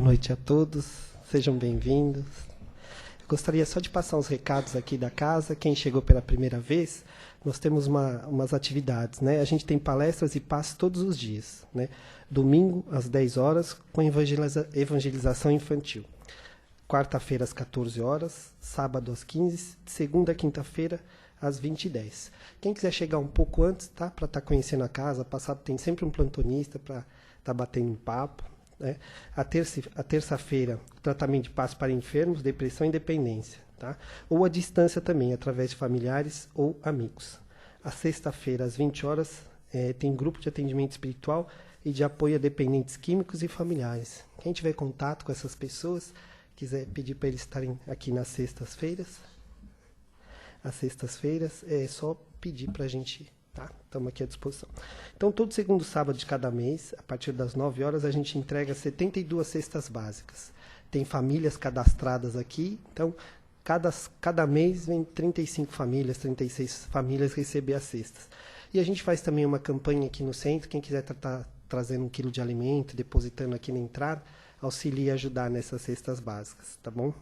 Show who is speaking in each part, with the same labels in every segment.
Speaker 1: Boa noite a todos, sejam bem-vindos. Eu gostaria só de passar uns recados aqui da casa. Quem chegou pela primeira vez, nós temos umas atividades, né? A gente tem palestras e passos todos os dias, né? Domingo, às 10 horas, com evangelização infantil. Quarta-feira, às 14 horas, sábado, às 15, segunda, quinta-feira, às 20h10. Quem quiser chegar um pouco antes, tá? Para estar conhecendo a casa, tem sempre um plantonista para estar batendo um papo. Né? A terça-feira, tratamento de passo para enfermos, depressão e dependência. Tá? Ou à distância também, através de familiares ou amigos. A sexta-feira, às 20 horas, tem grupo de atendimento espiritual e de apoio a dependentes químicos e familiares. Quem tiver contato com essas pessoas, quiser pedir para eles estarem aqui nas sextas-feiras, é só pedir para a gente, tá? Estamos aqui à disposição. Então, todo segundo sábado de cada mês, a partir das 9 horas, a gente entrega 72 cestas básicas. Tem famílias cadastradas aqui, então, cada mês vem 35 famílias, 36 famílias receber as cestas. E a gente faz também uma campanha aqui no centro, quem quiser estar trazendo 1 quilo de alimento, depositando aqui na entrada, auxilia e ajudar nessas cestas básicas, tá bom?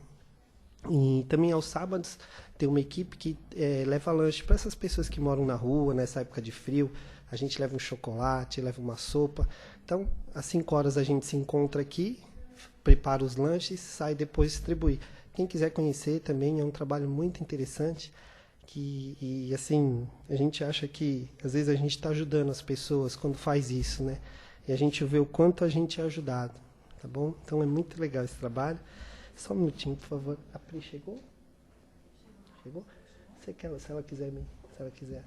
Speaker 1: E também aos sábados tem uma equipe que leva lanche para essas pessoas que moram na rua, nessa época de frio. A gente leva um chocolate, leva uma sopa. Então, às 5 horas a gente se encontra aqui, prepara os lanches, sai depois distribuir. Quem quiser conhecer também, é um trabalho muito interessante. E assim, a gente acha que às vezes a gente está ajudando as pessoas quando faz isso, né? E a gente vê o quanto a gente é ajudado, tá bom? Então é muito legal esse trabalho. Só um minutinho, por favor. A Pri chegou? Chegou? Se ela quiser.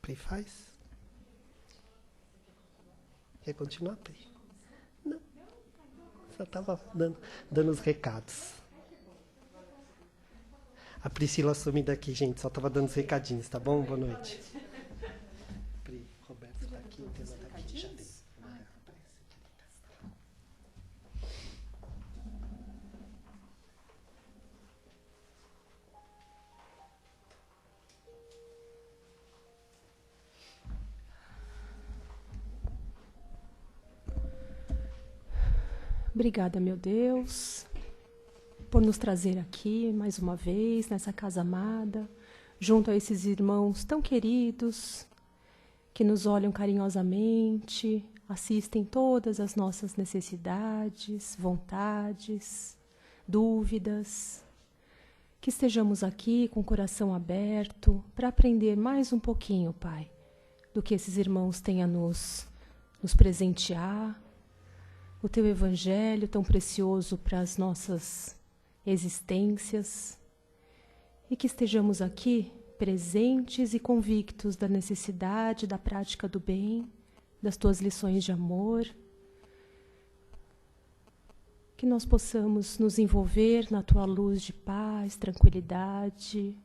Speaker 1: Pri faz? Quer continuar, Pri? Não. Só estava dando os recados. A Priscila assume daqui, gente. Só estava dando os recadinhos, tá bom? Boa noite. Pri, Roberto está aqui, o tema está aqui. Já tem.
Speaker 2: Obrigada, meu Deus, por nos trazer aqui mais uma vez, nessa casa amada, junto a esses irmãos tão queridos, que nos olham carinhosamente, assistem todas as nossas necessidades, vontades, dúvidas. Que estejamos aqui com o coração aberto para aprender mais um pouquinho, Pai, do que esses irmãos têm a nos presentear, o Teu Evangelho tão precioso para as nossas existências, e que estejamos aqui presentes e convictos da necessidade da prática do bem, das Tuas lições de amor, que nós possamos nos envolver na Tua luz de paz, tranquilidade,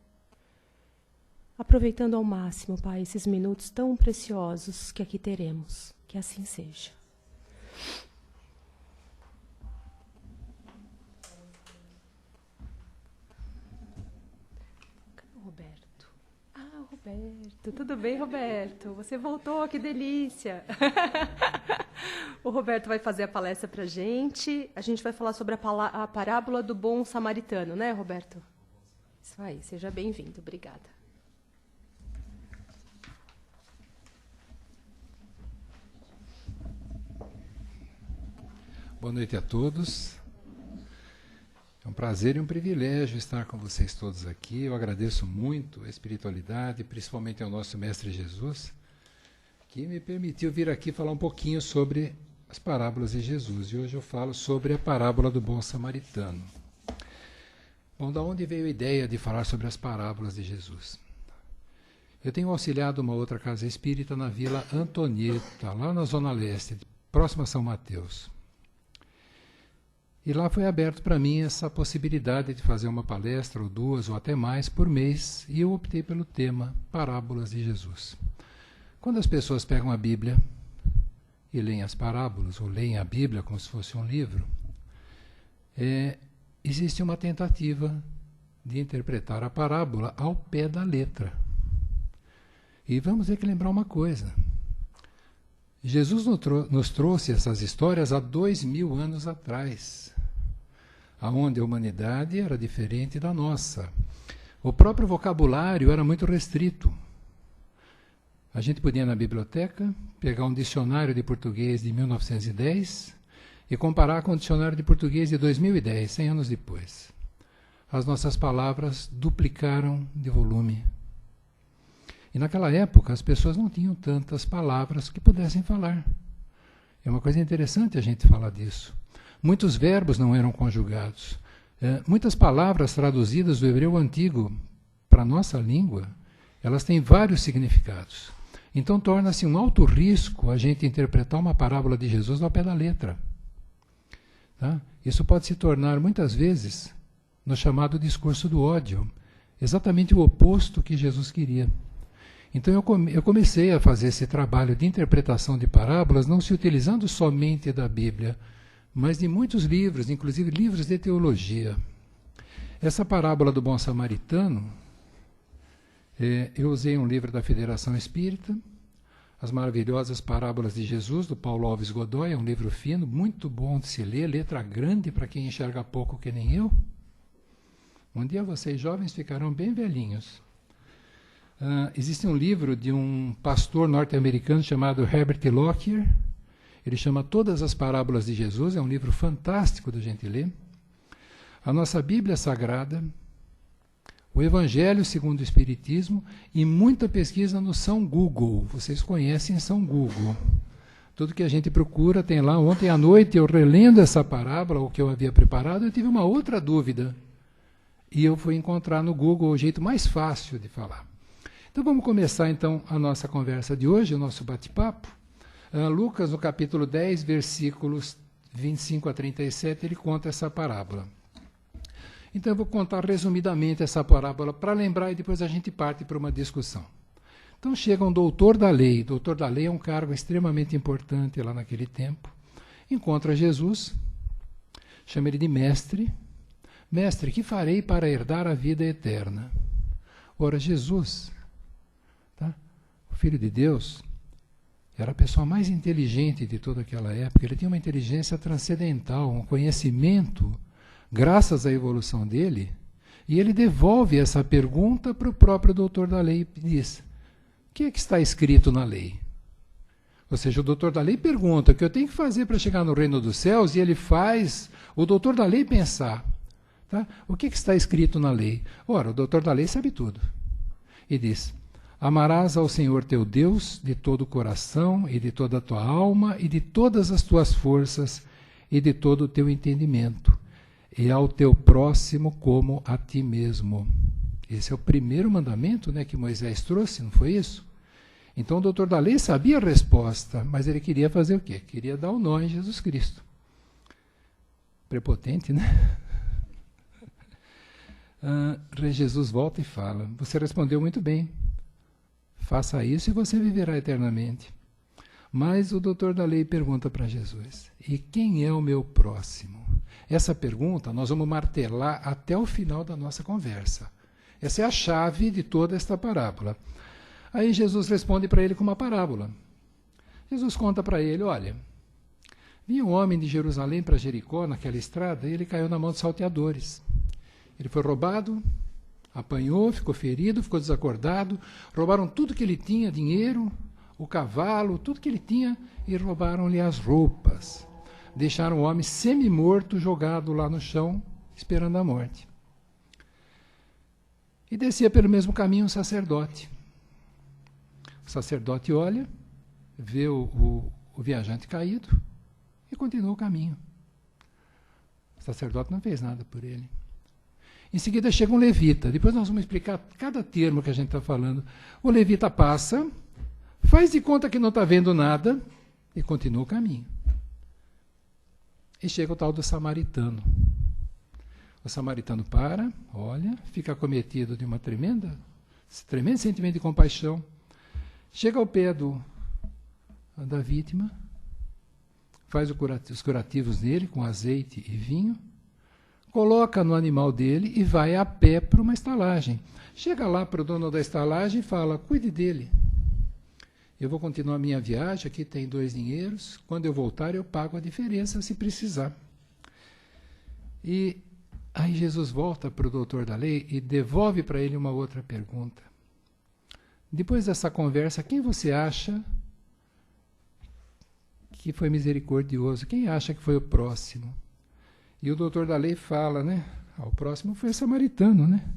Speaker 2: aproveitando ao máximo, Pai, esses minutos tão preciosos que aqui teremos. Que assim seja. Roberto, tudo bem, Roberto? Você voltou, que delícia! O Roberto vai fazer a palestra para a gente vai falar sobre a parábola do bom samaritano, né, Roberto? Isso aí, seja bem-vindo, obrigada.
Speaker 3: Boa noite a todos. É um prazer e um privilégio estar com vocês todos aqui. Eu agradeço muito a espiritualidade, principalmente ao nosso Mestre Jesus, que me permitiu vir aqui falar um pouquinho sobre as parábolas de Jesus. E hoje eu falo sobre a parábola do bom samaritano. Bom, da onde veio a ideia de falar sobre as parábolas de Jesus? Eu tenho auxiliado uma outra casa espírita na Vila Antonieta, lá na Zona Leste, próxima a São Mateus. E lá foi aberto para mim essa possibilidade de fazer uma palestra, ou 2, ou até mais, por mês, e eu optei pelo tema Parábolas de Jesus. Quando as pessoas pegam a Bíblia e leem as parábolas, ou leem a Bíblia como se fosse um livro, existe uma tentativa de interpretar a parábola ao pé da letra. E vamos ter que lembrar uma coisa. Jesus nos trouxe essas histórias há 2000 anos atrás, onde a humanidade era diferente da nossa. O próprio vocabulário era muito restrito. A gente podia ir na biblioteca, pegar um dicionário de português de 1910 e comparar com o dicionário de português de 2010, 100 anos depois. As nossas palavras duplicaram de volume. E naquela época as pessoas não tinham tantas palavras que pudessem falar. É uma coisa interessante a gente falar disso. Muitos verbos não eram conjugados. Muitas palavras traduzidas do hebreu antigo para a nossa língua, elas têm vários significados. Então torna-se um alto risco a gente interpretar uma parábola de Jesus ao pé da letra. Tá? Isso pode se tornar, muitas vezes, no chamado discurso do ódio, exatamente o oposto que Jesus queria. Então eu comecei a fazer esse trabalho de interpretação de parábolas, não se utilizando somente da Bíblia, mas de muitos livros, inclusive livros de teologia. Essa parábola do bom samaritano, eu usei um livro da Federação Espírita, As Maravilhosas Parábolas de Jesus, do Paulo Alves Godoy, é um livro fino, muito bom de se ler, letra grande para quem enxerga pouco que nem eu. Um dia vocês jovens ficarão bem velhinhos. Existe um livro de um pastor norte-americano chamado Herbert Lockyer. Ele chama Todas as Parábolas de Jesus, é um livro fantástico da gente ler. A nossa Bíblia Sagrada, o Evangelho segundo o Espiritismo e muita pesquisa no São Google. Vocês conhecem São Google. Tudo que a gente procura tem lá. Ontem à noite, eu relendo essa parábola, o que eu havia preparado, eu tive uma outra dúvida. E eu fui encontrar no Google o jeito mais fácil de falar. Então vamos começar então a nossa conversa de hoje, o nosso bate-papo. Lucas, no capítulo 10, versículos 25 a 37, ele conta essa parábola. Então eu vou contar resumidamente essa parábola para lembrar e depois a gente parte para uma discussão. Então chega um doutor da lei. Doutor da lei é um cargo extremamente importante lá naquele tempo. Encontra Jesus, chama ele de mestre. Mestre, que farei para herdar a vida eterna? Ora, Jesus, o Filho de Deus, era a pessoa mais inteligente de toda aquela época. Ele tinha uma inteligência transcendental, um conhecimento, graças à evolução dele, e ele devolve essa pergunta para o próprio doutor da lei e diz: o que é que está escrito na lei? Ou seja, o doutor da lei pergunta o que eu tenho que fazer para chegar no reino dos céus, e ele faz o doutor da lei pensar. Tá? O que está escrito na lei? Ora, o doutor da lei sabe tudo. E diz: amarás ao Senhor teu Deus de todo o coração e de toda a tua alma e de todas as tuas forças e de todo o teu entendimento, e ao teu próximo como a ti mesmo. Esse é o primeiro mandamento, né, que Moisés trouxe, não foi isso? Então o doutor da lei sabia a resposta, mas ele queria fazer o quê? Queria dar o nó em Jesus Cristo. Prepotente, né? Jesus volta e fala: você respondeu muito bem. Faça isso e você viverá eternamente. Mas o doutor da lei pergunta para Jesus: e quem é o meu próximo? Essa pergunta nós vamos martelar até o final da nossa conversa. Essa é a chave de toda esta parábola. Aí Jesus responde para ele com uma parábola. Jesus conta para ele: olha, vinha um homem de Jerusalém para Jericó, naquela estrada, e ele caiu na mão dos salteadores. Ele foi roubado, apanhou, ficou ferido, ficou desacordado, roubaram tudo que ele tinha, dinheiro, o cavalo, tudo que ele tinha, e roubaram-lhe as roupas. Deixaram o homem semi-morto, jogado lá no chão, esperando a morte. E descia pelo mesmo caminho um sacerdote. O sacerdote olha, vê o viajante caído e continua o caminho. O sacerdote não fez nada por ele. Em seguida chega um levita. Depois nós vamos explicar cada termo que a gente está falando. O levita passa, faz de conta que não está vendo nada e continua o caminho. E chega o tal do samaritano. O samaritano para, olha, fica acometido de um tremendo sentimento de compaixão. Chega ao pé da vítima, faz os curativos nele com azeite e vinho, coloca no animal dele e vai a pé para uma estalagem. Chega lá para o dono da estalagem e fala, cuide dele. Eu vou continuar a minha viagem, aqui tem 2 dinheiros, quando eu voltar eu pago a diferença se precisar. E aí Jesus volta para o doutor da lei e devolve para ele uma outra pergunta. Depois dessa conversa, quem você acha que foi misericordioso? Quem acha que foi o próximo? E o doutor da lei fala, né? O próximo foi o samaritano, né?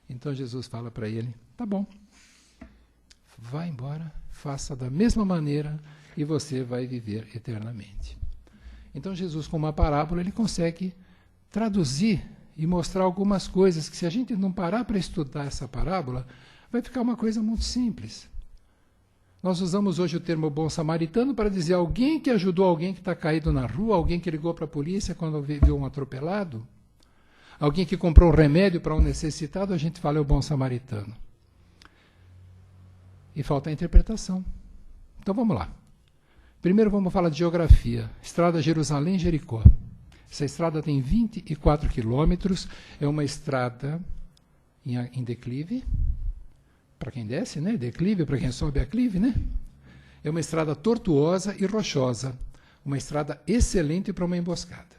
Speaker 3: Então Jesus fala para ele, tá bom, vá embora, faça da mesma maneira e você vai viver eternamente. Então Jesus, com uma parábola, ele consegue traduzir e mostrar algumas coisas que, se a gente não parar para estudar essa parábola, vai ficar uma coisa muito simples. Nós usamos hoje o termo bom samaritano para dizer alguém que ajudou alguém que está caído na rua, alguém que ligou para a polícia quando viu um atropelado, alguém que comprou um remédio para um necessitado, a gente fala é o bom samaritano. E falta a interpretação. Então vamos lá. Primeiro vamos falar de geografia. Estrada Jerusalém-Jericó. Essa estrada tem 24 quilômetros, é uma estrada em declive, para quem desce, né? Declive, para quem sobe aclive, né? É uma estrada tortuosa e rochosa, uma estrada excelente para uma emboscada.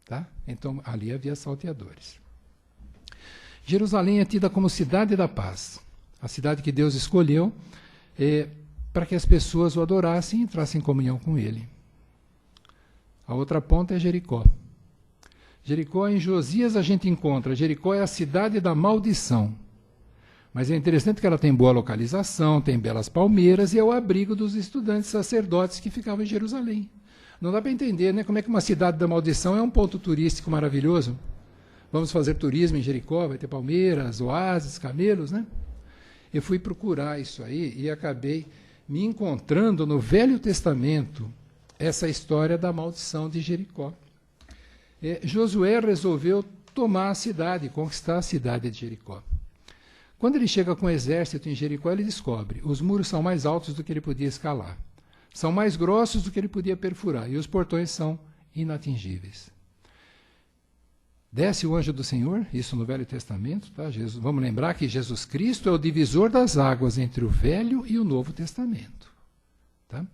Speaker 3: Tá? Então, ali havia salteadores. Jerusalém é tida como cidade da paz, a cidade que Deus escolheu para que as pessoas o adorassem e entrassem em comunhão com Ele. A outra ponta é Jericó. Jericó, em Josias a gente encontra, Jericó é a cidade da maldição. Mas é interessante que ela tem boa localização, tem belas palmeiras e é o abrigo dos estudantes sacerdotes que ficavam em Jerusalém. Não dá para entender, né? Como é que uma cidade da maldição é um ponto turístico maravilhoso. Vamos fazer turismo em Jericó, vai ter palmeiras, oásis, camelos, né? Eu fui procurar isso aí e acabei me encontrando no Velho Testamento essa história da maldição de Jericó. Josué resolveu tomar a cidade, conquistar a cidade de Jericó. Quando ele chega com o exército em Jericó, ele descobre os muros são mais altos do que ele podia escalar, são mais grossos do que ele podia perfurar, e os portões são inatingíveis. Desce o anjo do Senhor, isso no Velho Testamento, tá? Vamos lembrar que Jesus Cristo é o divisor das águas entre o Velho e o Novo Testamento. Tá?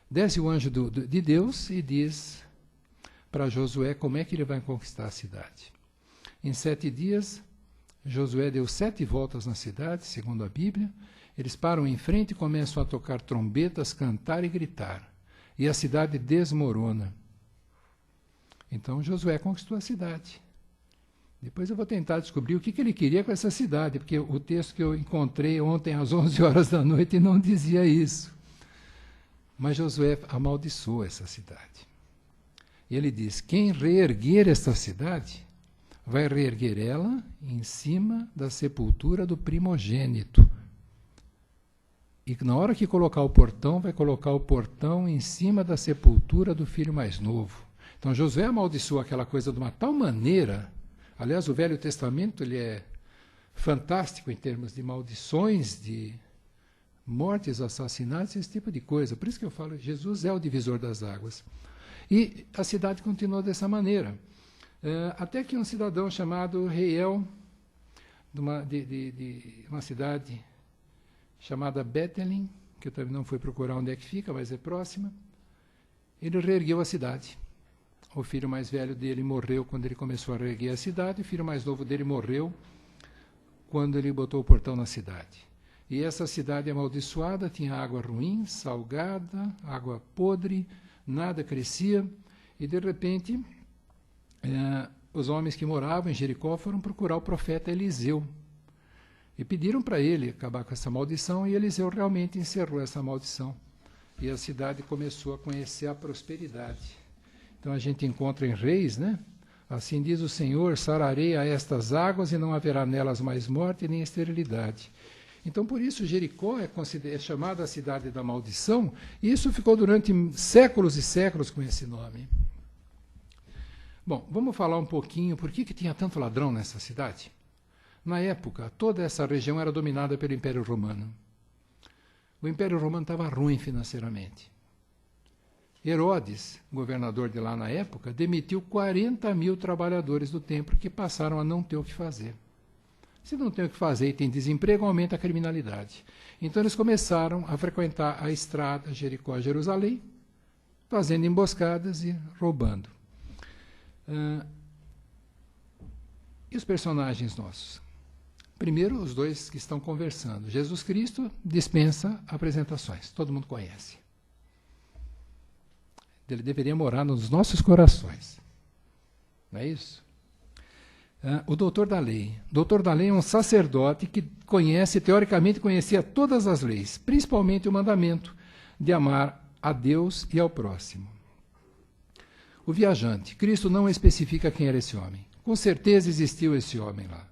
Speaker 3: Desce o anjo de Deus e diz para Josué como é que ele vai conquistar a cidade. Em 7 dias, Josué deu 7 voltas na cidade, segundo a Bíblia. Eles param em frente e começam a tocar trombetas, cantar e gritar. E a cidade desmorona. Então Josué conquistou a cidade. Depois eu vou tentar descobrir o que ele queria com essa cidade, porque o texto que eu encontrei ontem às 11 horas da noite não dizia isso. Mas Josué amaldiçoou essa cidade. E ele diz, quem reerguer esta cidade vai reerguer ela em cima da sepultura do primogênito. E na hora que colocar o portão, vai colocar o portão em cima da sepultura do filho mais novo. Então Josué amaldiçoou aquela coisa de uma tal maneira. Aliás, o Velho Testamento ele é fantástico em termos de maldições, de mortes, assassinatos, esse tipo de coisa. Por isso que eu falo, Jesus é o divisor das águas. E a cidade continuou dessa maneira. Até que um cidadão chamado Reiel, de uma cidade chamada Bételem, que eu também não fui procurar onde é que fica, mas é próxima, ele reergueu a cidade. O filho mais velho dele morreu quando ele começou a reerguer a cidade, o filho mais novo dele morreu quando ele botou o portão na cidade. E essa cidade amaldiçoada tinha água ruim, salgada, água podre, nada crescia, e de repente os homens que moravam em Jericó foram procurar o profeta Eliseu e pediram para ele acabar com essa maldição, e Eliseu realmente encerrou essa maldição. E a cidade começou a conhecer a prosperidade. Então a gente encontra em Reis, né? Assim diz o Senhor, sararei a estas águas e não haverá nelas mais morte nem esterilidade. Então por isso Jericó é chamada a cidade da maldição, e isso ficou durante séculos e séculos com esse nome. Bom, vamos falar um pouquinho por que tinha tanto ladrão nessa cidade. Na época, toda essa região era dominada pelo Império Romano. O Império Romano estava ruim financeiramente. Herodes, governador de lá na época, demitiu 40.000 trabalhadores do templo que passaram a não ter o que fazer. Se não tem o que fazer e tem desemprego, aumenta a criminalidade. Então eles começaram a frequentar a estrada Jericó-Jerusalém, fazendo emboscadas e roubando. E os personagens nossos? Primeiro, os dois que estão conversando. Jesus Cristo dispensa apresentações, todo mundo conhece. Ele deveria morar nos nossos corações. Não é isso? O doutor da lei. O doutor da lei é um sacerdote que teoricamente conhecia todas as leis, principalmente o mandamento de amar a Deus e ao próximo. O viajante. Cristo não especifica quem era esse homem. Com certeza existiu esse homem lá.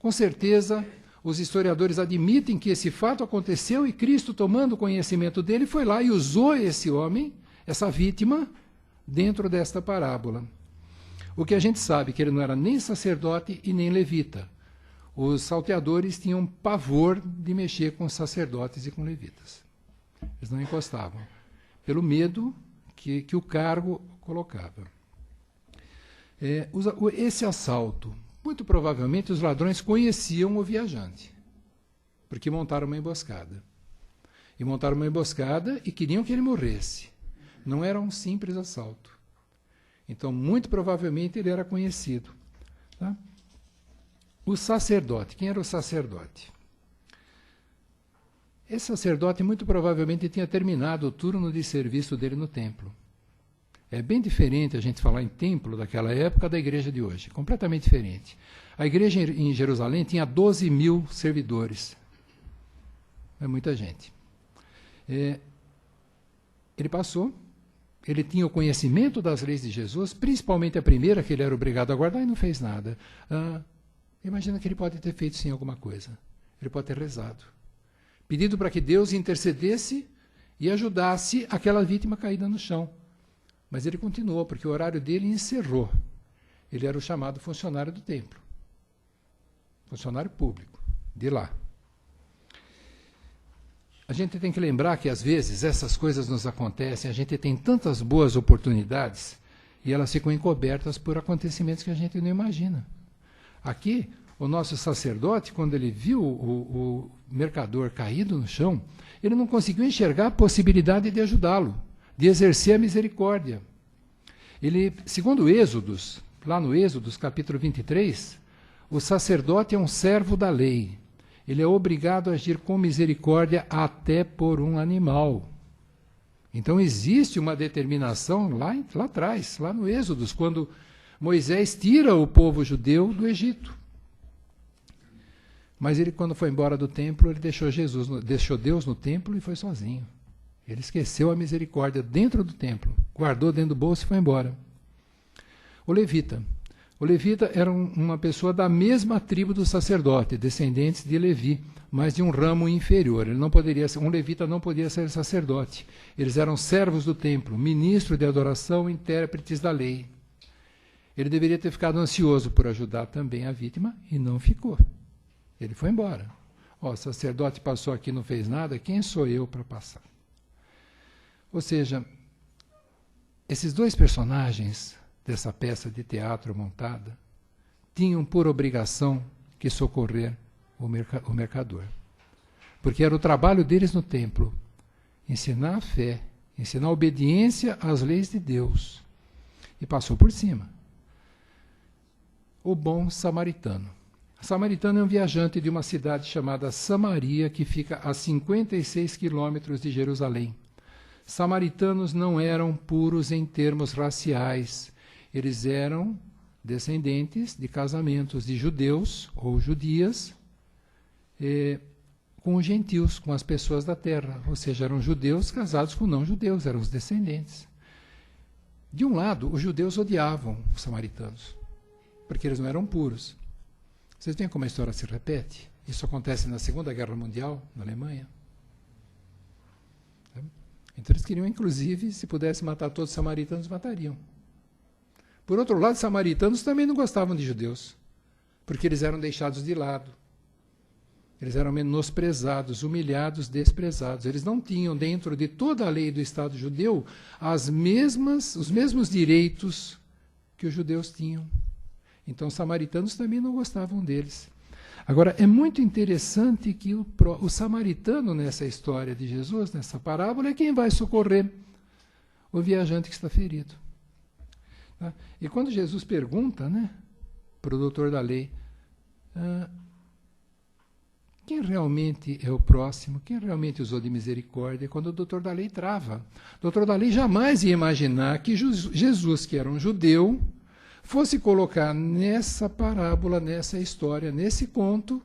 Speaker 3: Com certeza, os historiadores admitem que esse fato aconteceu e Cristo, tomando conhecimento dele, foi lá e usou esse homem, essa vítima, dentro desta parábola. O que a gente sabe é que ele não era nem sacerdote e nem levita. Os salteadores tinham pavor de mexer com sacerdotes e com levitas. Eles não encostavam, pelo medo que o cargo colocava. Esse assalto, muito provavelmente os ladrões conheciam o viajante, porque montaram uma emboscada. E montaram uma emboscada e queriam que ele morresse. Não era um simples assalto. Então, muito provavelmente, ele era conhecido. Tá? O sacerdote. Quem era o sacerdote? Esse sacerdote, muito provavelmente, tinha terminado o turno de serviço dele no templo. É bem diferente a gente falar em templo daquela época da igreja de hoje. Completamente diferente. A igreja em Jerusalém tinha 12.000 servidores. É muita gente. Ele passou. Ele tinha o conhecimento das leis de Jesus, principalmente a primeira, que ele era obrigado a guardar, e não fez nada. Imagina que ele pode ter feito sim alguma coisa. Ele pode ter rezado. Pedido para que Deus intercedesse e ajudasse aquela vítima caída no chão. Mas ele continuou, porque o horário dele encerrou. Ele era o chamado funcionário do templo. Funcionário público, de lá. A gente tem que lembrar que, às vezes, essas coisas nos acontecem, a gente tem tantas boas oportunidades e elas ficam encobertas por acontecimentos que a gente não imagina. Aqui, o nosso sacerdote, quando ele viu o mercador caído no chão, ele não conseguiu enxergar a possibilidade de ajudá-lo, de exercer a misericórdia. Ele, segundo Êxodos, lá no Êxodos, capítulo 23, o sacerdote é um servo da lei. Ele é obrigado a agir com misericórdia até por um animal. Então existe uma determinação lá atrás, lá no Êxodos, quando Moisés tira o povo judeu do Egito. Mas ele, quando foi embora do templo, ele deixou Deus no templo e foi sozinho. Ele esqueceu a misericórdia dentro do templo, guardou dentro do bolso e foi embora. O levita. O levita era uma pessoa da mesma tribo do sacerdote, descendentes de Levi, mas de um ramo inferior. Um levita não podia ser sacerdote. Eles eram servos do templo, ministro de adoração, intérpretes da lei. Ele deveria ter ficado ansioso por ajudar também a vítima e não ficou. Ele foi embora. O sacerdote passou aqui e não fez nada, quem sou eu para passar? Ou seja, esses dois personagens dessa peça de teatro montada, tinham por obrigação que socorrer o mercador. Porque era o trabalho deles no templo, ensinar a fé, ensinar a obediência às leis de Deus. E passou por cima. O bom samaritano. O samaritano é um viajante de uma cidade chamada Samaria, que fica a 56 quilômetros de Jerusalém. Samaritanos não eram puros em termos raciais. Eles eram descendentes de casamentos de judeus ou judias com os gentios, com as pessoas da terra. Ou seja, eram judeus casados com não-judeus, eram os descendentes. De um lado, os judeus odiavam os samaritanos, porque eles não eram puros. Vocês veem como a história se repete? Isso acontece na Segunda Guerra Mundial, na Alemanha. Então eles queriam, inclusive, se pudesse matar todos os samaritanos, matariam. Por outro lado, os samaritanos também não gostavam de judeus, porque eles eram deixados de lado. Eles eram menosprezados, humilhados, desprezados. Eles não tinham, dentro de toda a lei do Estado judeu, os mesmos direitos que os judeus tinham. Então, os samaritanos também não gostavam deles. Agora, é muito interessante que o samaritano, nessa história de Jesus, nessa parábola, é quem vai socorrer o viajante que está ferido. Tá? E quando Jesus pergunta, né, para o doutor da lei, quem realmente é o próximo? Quem realmente usou de misericórdia? Quando o doutor da lei trava. O doutor da lei jamais ia imaginar que Jesus, que era um judeu, fosse colocar nessa parábola, nessa história, nesse conto,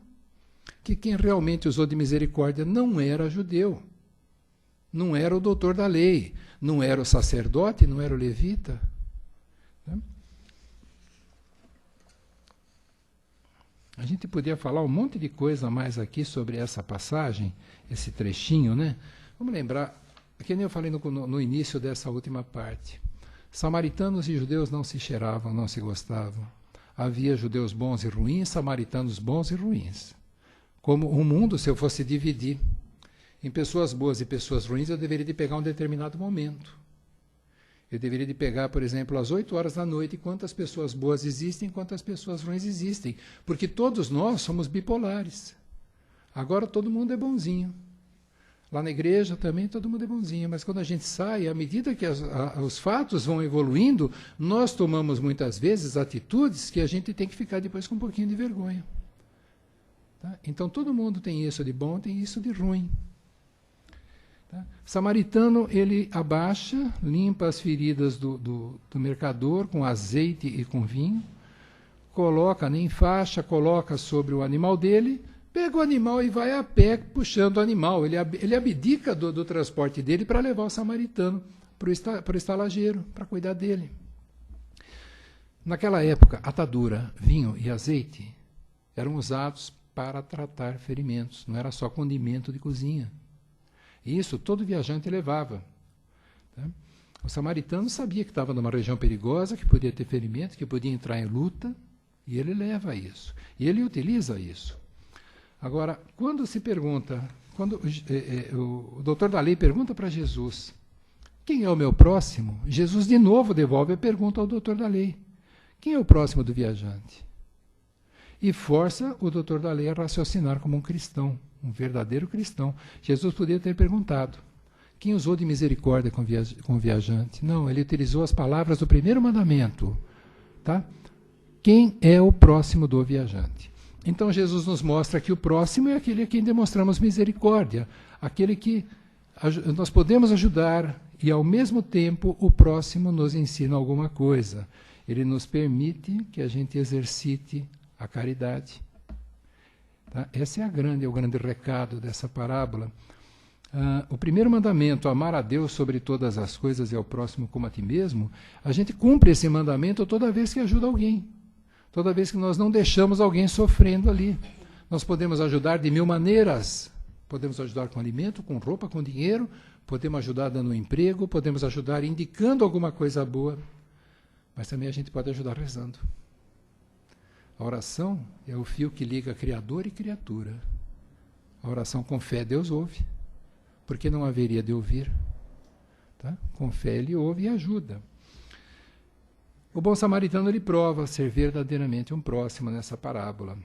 Speaker 3: que quem realmente usou de misericórdia não era judeu. Não era o doutor da lei. Não era o sacerdote, não era o levita. A gente podia falar um monte de coisa mais aqui sobre essa passagem, esse trechinho, né? Vamos lembrar, que nem eu falei no início dessa última parte. Samaritanos e judeus não se cheiravam, não se gostavam. Havia judeus bons e ruins, samaritanos bons e ruins. Como o mundo, se eu fosse dividir em pessoas boas e pessoas ruins, eu deveria de pegar um determinado momento. Eu deveria de pegar, por exemplo, às 8 horas da noite, quantas pessoas boas existem, quantas pessoas ruins existem. Porque todos nós somos bipolares. Agora todo mundo é bonzinho. Lá na igreja também todo mundo é bonzinho. Mas quando a gente sai, à medida que os fatos vão evoluindo, nós tomamos muitas vezes atitudes que a gente tem que ficar depois com um pouquinho de vergonha. Tá? Então todo mundo tem isso de bom, tem isso de ruim. Tá? O samaritano, ele abaixa, limpa as feridas do mercador com azeite e com vinho, coloca em faixa, coloca sobre o animal dele, pega o animal e vai a pé puxando o animal. Ele abdica do transporte dele para levar o samaritano para o estalageiro, para cuidar dele. Naquela época, atadura, vinho e azeite eram usados para tratar ferimentos, não era só condimento de cozinha. Isso todo viajante levava. Tá? O samaritano sabia que estava numa região perigosa, que podia ter ferimento, que podia entrar em luta, e ele leva isso. E ele utiliza isso. Agora, quando se pergunta, quando o doutor da lei pergunta para Jesus, quem é o meu próximo? Jesus de novo devolve a pergunta ao doutor da lei. Quem é o próximo do viajante? E força o doutor da lei a raciocinar como um cristão. Um verdadeiro cristão. Jesus poderia ter perguntado, quem usou de misericórdia com o viajante? Não, ele utilizou as palavras do primeiro mandamento. Tá? Quem é o próximo do viajante? Então Jesus nos mostra que o próximo é aquele a quem demonstramos misericórdia, aquele que nós podemos ajudar e ao mesmo tempo o próximo nos ensina alguma coisa. Ele nos permite que a gente exercite a caridade. Tá? Esse é o grande recado dessa parábola. O primeiro mandamento, amar a Deus sobre todas as coisas e ao próximo como a ti mesmo, a gente cumpre esse mandamento toda vez que ajuda alguém. Toda vez que nós não deixamos alguém sofrendo ali. Nós podemos ajudar de 1000 maneiras. Podemos ajudar com alimento, com roupa, com dinheiro. Podemos ajudar dando um emprego. Podemos ajudar indicando alguma coisa boa. Mas também a gente pode ajudar rezando. A oração é o fio que liga Criador e criatura. A oração com fé Deus ouve. Porque não haveria de ouvir. Tá? Com fé ele ouve e ajuda. O bom samaritano ele prova ser verdadeiramente um próximo nessa parábola.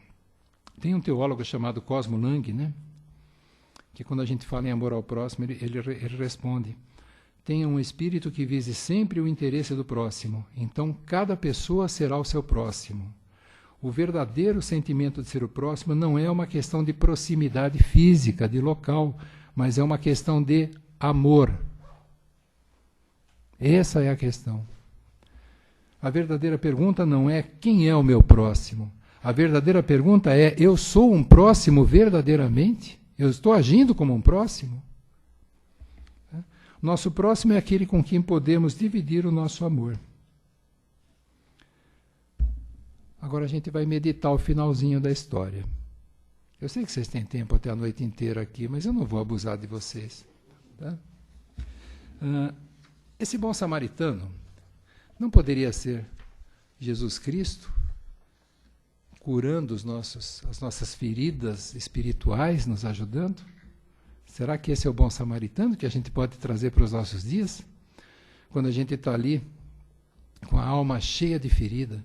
Speaker 3: Tem um teólogo chamado Cosmo Lang, né? Que quando a gente fala em amor ao próximo, ele responde: tenha um espírito que vise sempre o interesse do próximo. Então cada pessoa será o seu próximo. O verdadeiro sentimento de ser o próximo não é uma questão de proximidade física, de local, mas é uma questão de amor. Essa é a questão. A verdadeira pergunta não é quem é o meu próximo. A verdadeira pergunta é, eu sou um próximo verdadeiramente? Eu estou agindo como um próximo? Nosso próximo é aquele com quem podemos dividir o nosso amor. Agora a gente vai meditar o finalzinho da história. Eu sei que vocês têm tempo até a noite inteira aqui, mas eu não vou abusar de vocês. Tá? Esse bom samaritano não poderia ser Jesus Cristo curando as nossas feridas espirituais, nos ajudando? Será que esse é o bom samaritano que a gente pode trazer para os nossos dias? Quando a gente está ali com a alma cheia de ferida,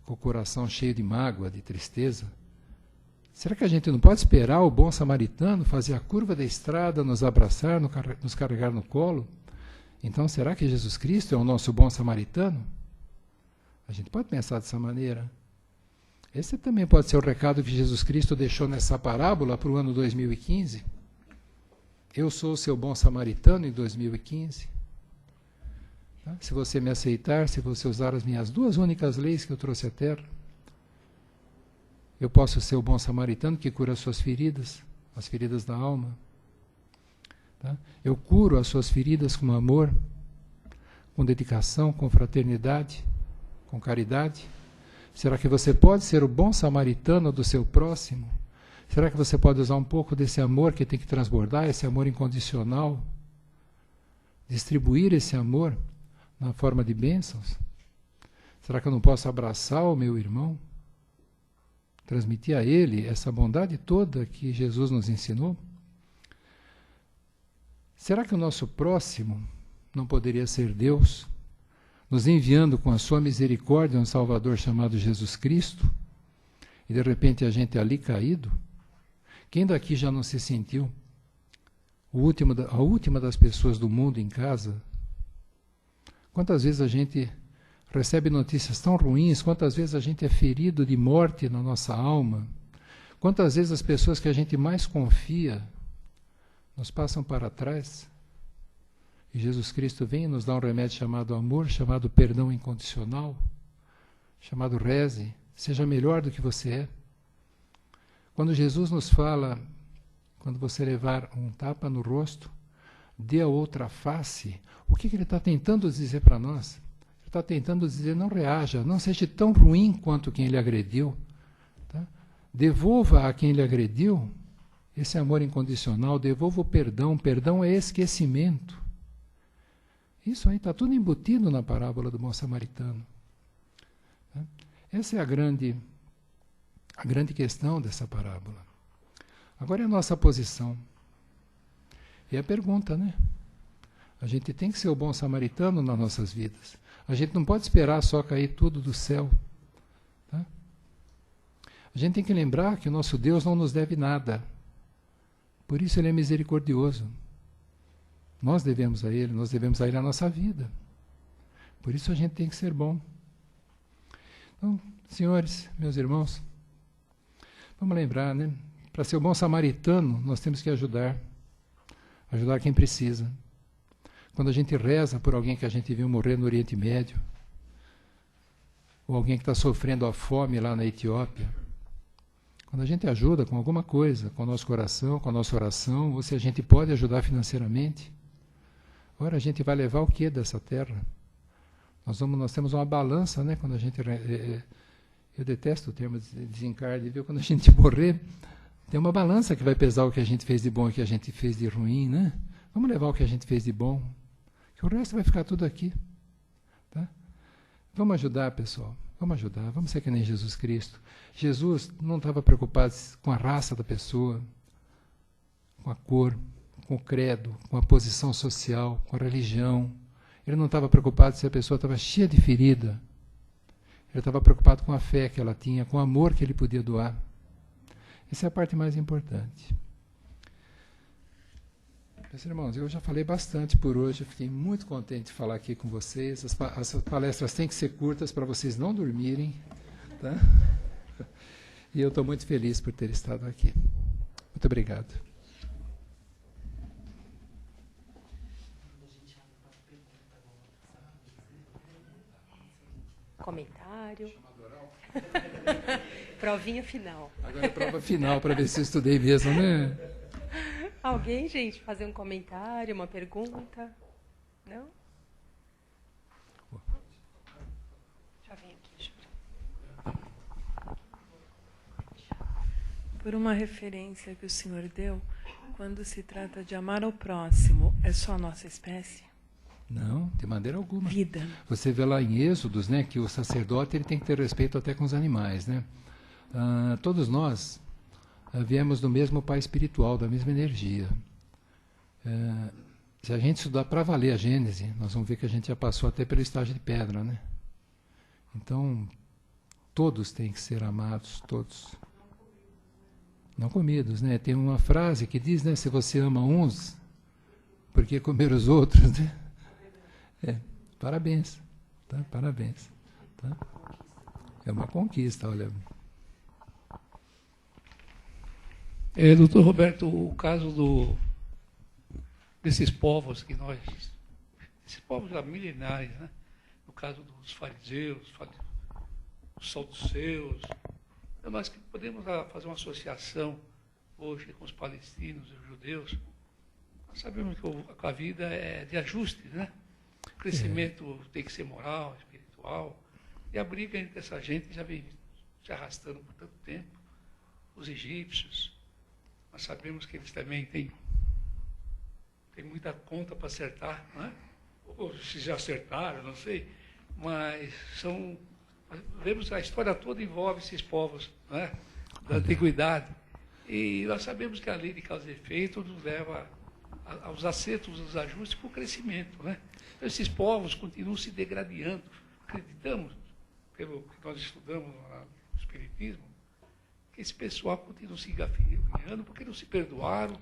Speaker 3: com o coração cheio de mágoa, de tristeza, será que a gente não pode esperar o bom samaritano fazer a curva da estrada, nos abraçar, nos carregar no colo? Então, será que Jesus Cristo é o nosso bom samaritano? A gente pode pensar dessa maneira. Esse também pode ser o recado que Jesus Cristo deixou nessa parábola para o ano 2015. Eu sou o seu bom samaritano em 2015. Tá? Se você me aceitar, se você usar as minhas 2 únicas leis que eu trouxe à Terra, eu posso ser o bom samaritano que cura as suas feridas, as feridas da alma. Tá? Eu curo as suas feridas com amor, com dedicação, com fraternidade, com caridade. Será que você pode ser o bom samaritano do seu próximo? Será que você pode usar um pouco desse amor que tem que transbordar, esse amor incondicional? Distribuir esse amor na forma de bênçãos? Será que eu não posso abraçar o meu irmão? Transmitir a ele essa bondade toda que Jesus nos ensinou? Será que o nosso próximo não poderia ser Deus, nos enviando com a sua misericórdia um Salvador chamado Jesus Cristo, e de repente a gente ali caído? Quem daqui já não se sentiu a última das pessoas do mundo em casa? Quantas vezes a gente recebe notícias tão ruins, quantas vezes a gente é ferido de morte na nossa alma, quantas vezes as pessoas que a gente mais confia nos passam para trás? E Jesus Cristo vem e nos dá um remédio chamado amor, chamado perdão incondicional, chamado reze, seja melhor do que você é. Quando Jesus nos fala, quando você levar um tapa no rosto, dê a outra face, o que ele está tentando dizer para nós? Ele está tentando dizer, não reaja, não seja tão ruim quanto quem lhe agrediu. Tá? Devolva a quem lhe agrediu esse amor incondicional, devolva o perdão. Perdão é esquecimento. Isso aí está tudo embutido na parábola do bom samaritano. Essa é a grande questão dessa parábola. Agora é a nossa posição. E a pergunta, né? A gente tem que ser o bom samaritano nas nossas vidas. A gente não pode esperar só cair tudo do céu. Tá? A gente tem que lembrar que o nosso Deus não nos deve nada. Por isso ele é misericordioso. Nós devemos a Ele a nossa vida. Por isso a gente tem que ser bom. Então, senhores, meus irmãos, vamos lembrar, né? Para ser o bom samaritano, nós temos que ajudar quem precisa. Quando a gente reza por alguém que a gente viu morrer no Oriente Médio, ou alguém que está sofrendo a fome lá na Etiópia, quando a gente ajuda com alguma coisa, com o nosso coração, com a nossa oração, ou se a gente pode ajudar financeiramente, agora a gente vai levar o que dessa terra? Nós temos uma balança, né? Quando a gente... eu detesto o termo desencarne, viu? Quando a gente morrer, tem uma balança que vai pesar o que a gente fez de bom e o que a gente fez de ruim, né? Vamos levar o que a gente fez de bom, que o resto vai ficar tudo aqui. Tá? Vamos ajudar, pessoal. Vamos ajudar. Vamos ser que nem Jesus Cristo. Jesus não estava preocupado com a raça da pessoa, com a cor, com o credo, com a posição social, com a religião. Ele não estava preocupado se a pessoa estava cheia de ferida. Ele estava preocupado com a fé que ela tinha, com o amor que ele podia doar. Essa é a parte mais importante. Meus irmãos, eu já falei bastante por hoje. Eu fiquei muito contente de falar aqui com vocês. As palestras têm que ser curtas para vocês não dormirem. Tá? E eu estou muito feliz por ter estado aqui. Muito obrigado.
Speaker 2: Comentário. Provinha final.
Speaker 3: Agora é prova final para ver se eu estudei mesmo, né?
Speaker 2: Alguém, gente, fazer um comentário, uma pergunta? Não? Já vem aqui, Júlia.
Speaker 4: Por uma referência que o senhor deu, quando se trata de amar ao próximo, é só a nossa espécie?
Speaker 3: Não, de maneira alguma.
Speaker 4: Vida.
Speaker 3: Você vê lá em Êxodos, né, que o sacerdote ele tem que ter respeito até com os animais, né? Todos nós viemos do mesmo pai espiritual, da mesma energia. Se a gente estudar para valer a Gênese, nós vamos ver que a gente já passou até pelo estágio de pedra, né? Então, todos têm que ser amados, todos. Não comidos, né? Tem uma frase que diz, né, se você ama uns, por que comer os outros, né? Parabéns, tá? Parabéns, tá? É uma conquista, olha.
Speaker 5: Doutor Roberto, o caso desses povos esses povos já milenares, né? No caso dos fariseus, os saduceus, nós que podemos fazer uma associação hoje com os palestinos e os judeus. Nós sabemos que a vida é de ajustes, né? O crescimento tem que ser moral, espiritual. E a briga entre essa gente já vem se arrastando por tanto tempo. Os egípcios, nós sabemos que eles também têm muita conta para acertar, né? Ou se já acertaram, não sei. Mas vemos a história toda envolve esses povos, né? Da antiguidade. E nós sabemos que a lei de causa e efeito nos leva aos acertos, aos ajustes para o crescimento, né? Então, esses povos continuam se degradando. Acreditamos, pelo que nós estudamos no Espiritismo, que esse pessoal continua se engafinhando porque não se perdoaram,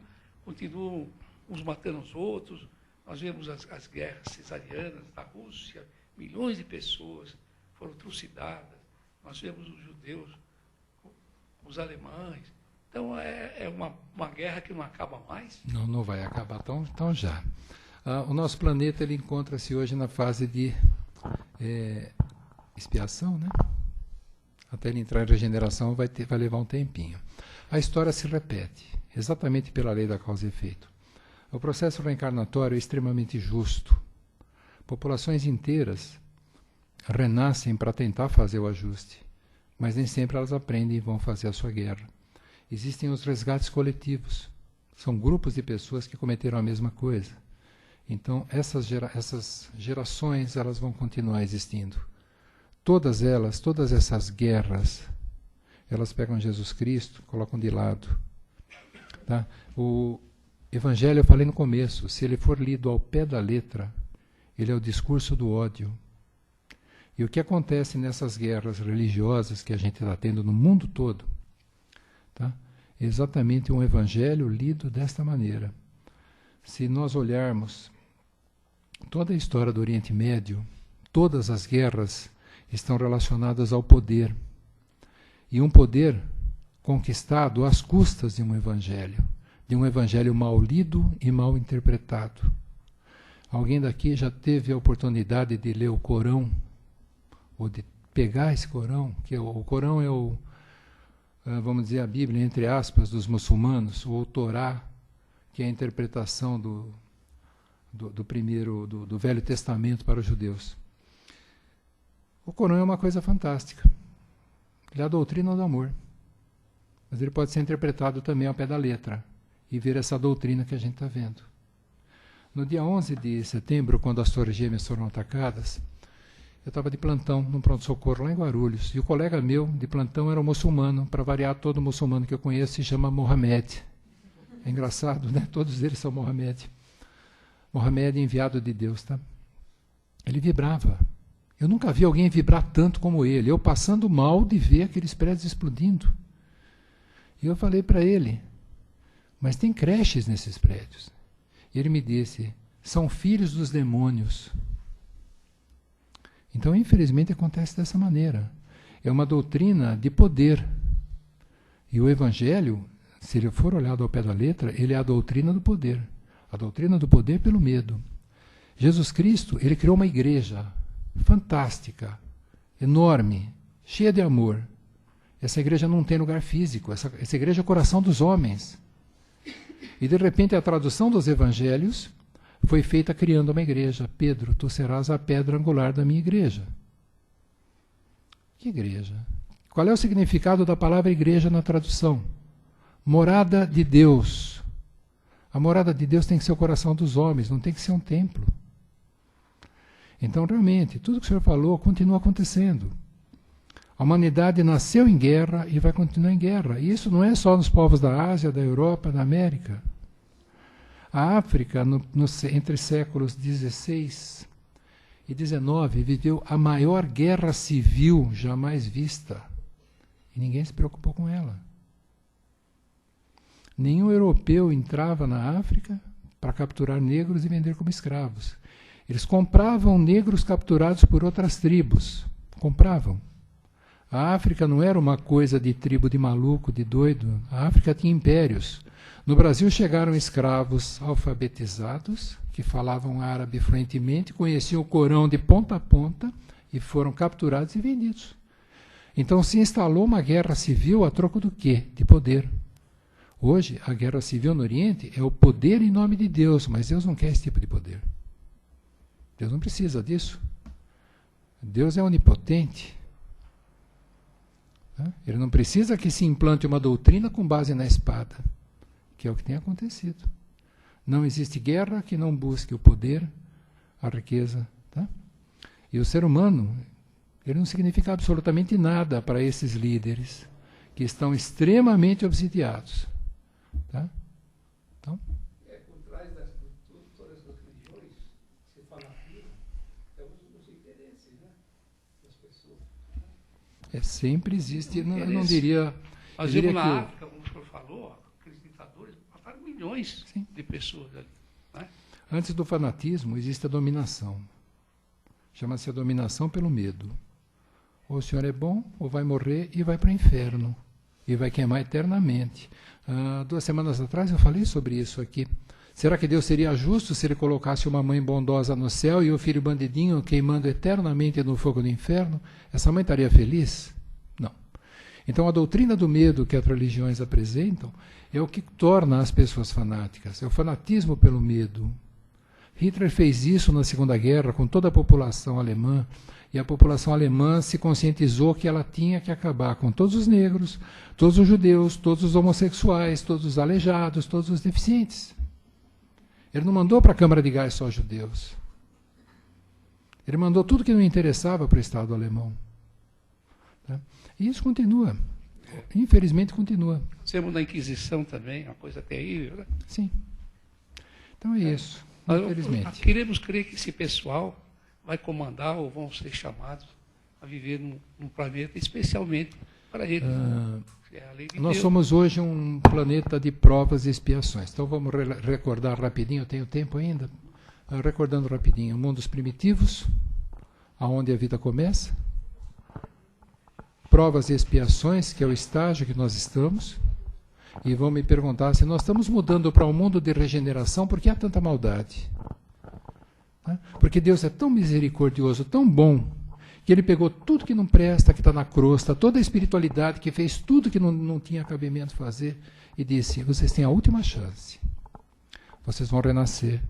Speaker 5: continuam uns matando os outros. Nós vemos as guerras cesarianas da Rússia, milhões de pessoas foram trucidadas. Nós vemos os judeus, os alemães. Então, é uma guerra que não acaba mais.
Speaker 3: Não vai acabar tão já. O nosso planeta ele encontra-se hoje na fase de expiação, né? Até ele entrar em regeneração vai levar um tempinho. A história se repete, exatamente pela lei da causa e efeito. O processo reencarnatório é extremamente justo. Populações inteiras renascem para tentar fazer o ajuste, mas nem sempre elas aprendem e vão fazer a sua guerra. Existem os resgates coletivos. São grupos de pessoas que cometeram a mesma coisa. Então, essas gerações elas vão continuar existindo. Todas essas guerras, elas pegam Jesus Cristo, colocam de lado. Tá? O Evangelho, eu falei no começo, se ele for lido ao pé da letra, ele é o discurso do ódio. E o que acontece nessas guerras religiosas que a gente está tendo no mundo todo, tá? É exatamente um Evangelho lido desta maneira. Se nós olharmos toda a história do Oriente Médio, todas as guerras estão relacionadas ao poder. E um poder conquistado às custas de um evangelho mal lido e mal interpretado. Alguém daqui já teve a oportunidade de ler o Corão, ou de pegar esse Corão, que o Corão é vamos dizer, a Bíblia, entre aspas, dos muçulmanos, ou o Torá, que é a interpretação do Velho Testamento para os judeus. O Corão é uma coisa fantástica. Ele é a doutrina do amor. Mas ele pode ser interpretado também ao pé da letra e ver essa doutrina que a gente está vendo. No dia 11 de setembro, quando as Torres Gêmeas foram atacadas, eu estava de plantão num pronto-socorro lá em Guarulhos, e o colega meu de plantão era um muçulmano. Para variar, todo muçulmano que eu conheço se chama Mohamed. É engraçado, né? Todos eles são Mohamed. Mohamed é enviado de Deus, tá? Ele vibrava. Eu nunca vi alguém vibrar tanto como ele. Eu passando mal de ver aqueles prédios explodindo. E eu falei para ele, mas tem creches nesses prédios. E ele me disse, são filhos dos demônios. Então, infelizmente, acontece dessa maneira. É uma doutrina de poder. E o Evangelho, se ele for olhado ao pé da letra, ele é a doutrina do poder. A doutrina do poder pelo medo. Jesus Cristo, ele criou uma igreja fantástica, enorme, cheia de amor. Essa igreja não tem lugar físico. Essa igreja é o coração dos homens. E, de repente, a tradução dos evangelhos foi feita criando uma igreja. Pedro, tu serás a pedra angular da minha igreja. Que igreja? Qual é o significado da palavra igreja na tradução? Morada de Deus. A morada de Deus tem que ser o coração dos homens, não tem que ser um templo. Então, realmente, tudo que o senhor falou continua acontecendo. A humanidade nasceu em guerra e vai continuar em guerra. E isso não é só nos povos da Ásia, da Europa, da América. A África, entre séculos XVI e XIX, viveu a maior guerra civil jamais vista. E ninguém se preocupou com ela. Nenhum europeu entrava na África para capturar negros e vender como escravos. Eles compravam negros capturados por outras tribos. Compravam. A África não era uma coisa de tribo de maluco, de doido. A África tinha impérios. No Brasil chegaram escravos alfabetizados, que falavam árabe fluentemente, conheciam o Corão de ponta a ponta e foram capturados e vendidos. Então se instalou uma guerra civil a troco do quê? De poder. Hoje, a guerra civil no Oriente é o poder em nome de Deus, mas Deus não quer esse tipo de poder. Deus não precisa disso. Deus é onipotente. Ele não precisa que se implante uma doutrina com base na espada, que é o que tem acontecido. Não existe guerra que não busque o poder, a riqueza. Tá? E o ser humano, ele não significa absolutamente nada para esses líderes, que estão extremamente obsidiados. Tá? Então,
Speaker 5: por trás de todas as religiões, se fala aqui, os interesses, né, das pessoas.
Speaker 3: Sempre existe, eu não diria...
Speaker 5: Nós vimos na África, como o senhor falou, aqueles ditadores mataram milhões de pessoas ali. Né?
Speaker 3: Antes do fanatismo, existe a dominação. Chama-se a dominação pelo medo. Ou o senhor é bom, ou vai morrer e vai para o inferno. E vai queimar eternamente. 2 semanas atrás eu falei sobre isso aqui. Será que Deus seria justo se ele colocasse uma mãe bondosa no céu e o filho bandidinho queimando eternamente no fogo do inferno? Essa mãe estaria feliz? Não. Então a doutrina do medo que as religiões apresentam é o que torna as pessoas fanáticas. É o fanatismo pelo medo. Hitler fez isso na Segunda Guerra com toda a população alemã. E a população alemã se conscientizou que ela tinha que acabar com todos os negros, todos os judeus, todos os homossexuais, todos os aleijados, todos os deficientes. Ele não mandou para a Câmara de Gás só judeus. Ele mandou tudo que não interessava para o Estado alemão. Tá? E isso continua. Infelizmente continua.
Speaker 5: Temos na Inquisição também, uma coisa terrível. Né?
Speaker 3: Sim. Então é isso. Infelizmente.
Speaker 5: Queremos crer que esse pessoal vai comandar ou vão ser chamados a viver num planeta especialmente para eles.
Speaker 3: Nós somos hoje um planeta de provas e expiações. Então vamos recordar rapidinho, eu tenho tempo ainda? Recordando rapidinho, mundos primitivos, aonde a vida começa, provas e expiações, que é o estágio que nós estamos, e vão me perguntar se nós estamos mudando para um mundo de regeneração, por que há tanta maldade? Porque Deus é tão misericordioso, tão bom, que Ele pegou tudo que não presta, que está na crosta, toda a espiritualidade, que fez tudo que não tinha cabimento fazer, e disse, vocês têm a última chance. Vocês vão renascer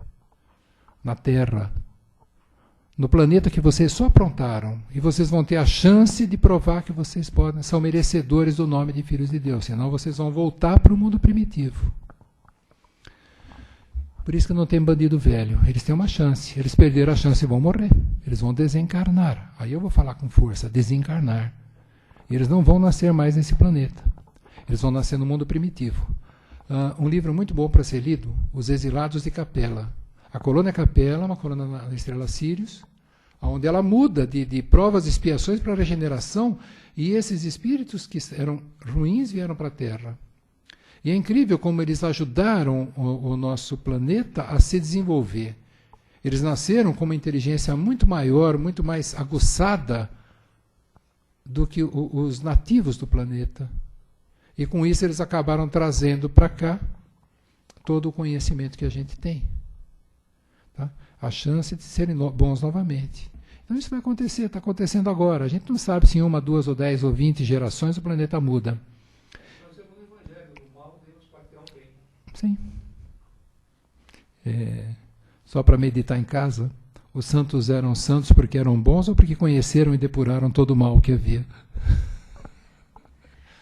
Speaker 3: na Terra, no planeta que vocês só aprontaram, e vocês vão ter a chance de provar que vocês são merecedores do nome de filhos de Deus, senão vocês vão voltar para o mundo primitivo. Por isso que não tem bandido velho. Eles têm uma chance. Eles perderam a chance e vão morrer. Eles vão desencarnar. Aí eu vou falar com força, desencarnar. E eles não vão nascer mais nesse planeta. Eles vão nascer no mundo primitivo. Um livro muito bom para ser lido, Os Exilados de Capela. A colônia Capela é uma colônia na estrela Sírius, onde ela muda de provas e expiações para regeneração, e esses espíritos que eram ruins vieram para a Terra. E é incrível como eles ajudaram o nosso planeta a se desenvolver. Eles nasceram com uma inteligência muito maior, muito mais aguçada do que os nativos do planeta. E com isso eles acabaram trazendo para cá todo o conhecimento que a gente tem. Tá? A chance de serem bons novamente. Então isso vai acontecer, está acontecendo agora. A gente não sabe se em 1, 2 ou 10 ou 20 gerações o planeta muda. Sim. Só para meditar em casa, os santos eram santos porque eram bons ou porque conheceram e depuraram todo o mal que havia?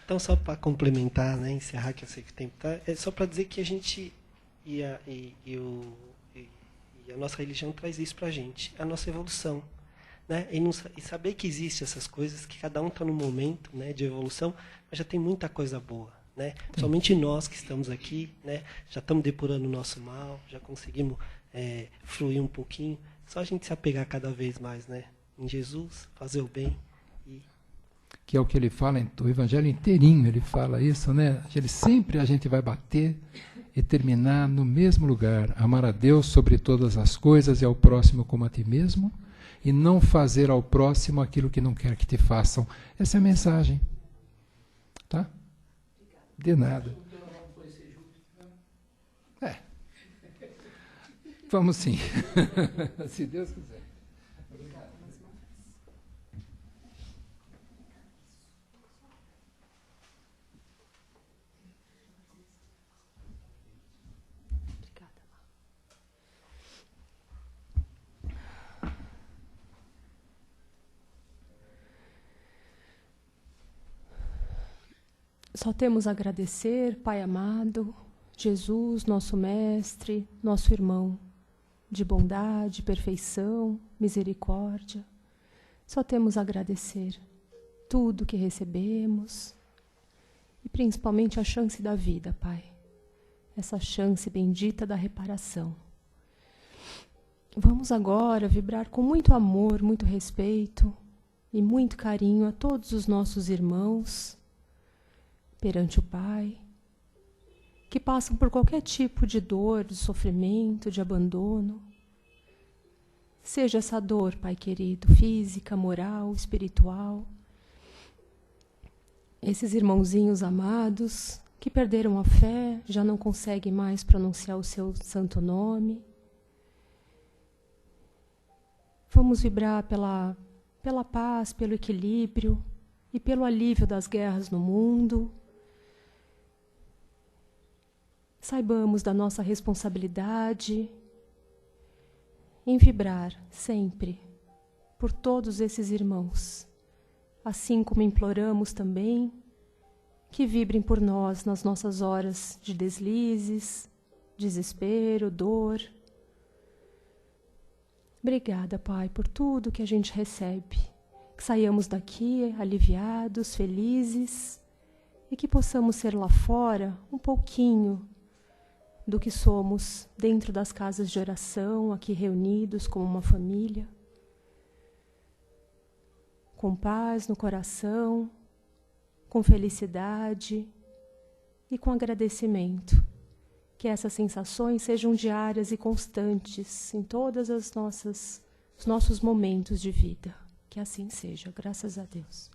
Speaker 1: Então, só para complementar, né, encerrar, que eu sei que o tempo está, é só para dizer que a gente e E a nossa religião traz isso para a gente, a nossa evolução. Né? E saber que existem essas coisas, que cada um está num momento, né, de evolução, mas já tem muita coisa boa. Né? Somente nós que estamos aqui, né, já estamos depurando o nosso mal, já conseguimos fluir um pouquinho. Só a gente se apegar cada vez mais, né, em Jesus, fazer o bem.
Speaker 3: Que é o que ele fala, o Evangelho inteirinho, ele fala isso, né? A gente vai bater e terminar no mesmo lugar. Amar a Deus sobre todas as coisas e ao próximo como a ti mesmo, e não fazer ao próximo aquilo que não quer que te façam. Essa é a mensagem. Tá? De nada. Vamos sim. Se Deus quiser.
Speaker 2: Só temos a agradecer, Pai amado, Jesus, nosso Mestre, nosso irmão, de bondade, perfeição, misericórdia. Só temos a agradecer tudo que recebemos e principalmente a chance da vida, Pai. Essa chance bendita da reparação. Vamos agora vibrar com muito amor, muito respeito e muito carinho a todos os nossos irmãos perante o Pai, que passam por qualquer tipo de dor, de sofrimento, de abandono. Seja essa dor, Pai querido, física, moral, espiritual. Esses irmãozinhos amados que perderam a fé, já não conseguem mais pronunciar o seu santo nome. Vamos vibrar pela paz, pelo equilíbrio e pelo alívio das guerras no mundo. Saibamos da nossa responsabilidade em vibrar sempre por todos esses irmãos, assim como imploramos também que vibrem por nós nas nossas horas de deslizes, desespero, dor. Obrigada, Pai, por tudo que a gente recebe, que saiamos daqui aliviados, felizes e que possamos ser lá fora um pouquinho do que somos dentro das casas de oração, aqui reunidos como uma família, com paz no coração, com felicidade e com agradecimento. Que essas sensações sejam diárias e constantes em todas os nossos momentos de vida. Que assim seja, graças a Deus.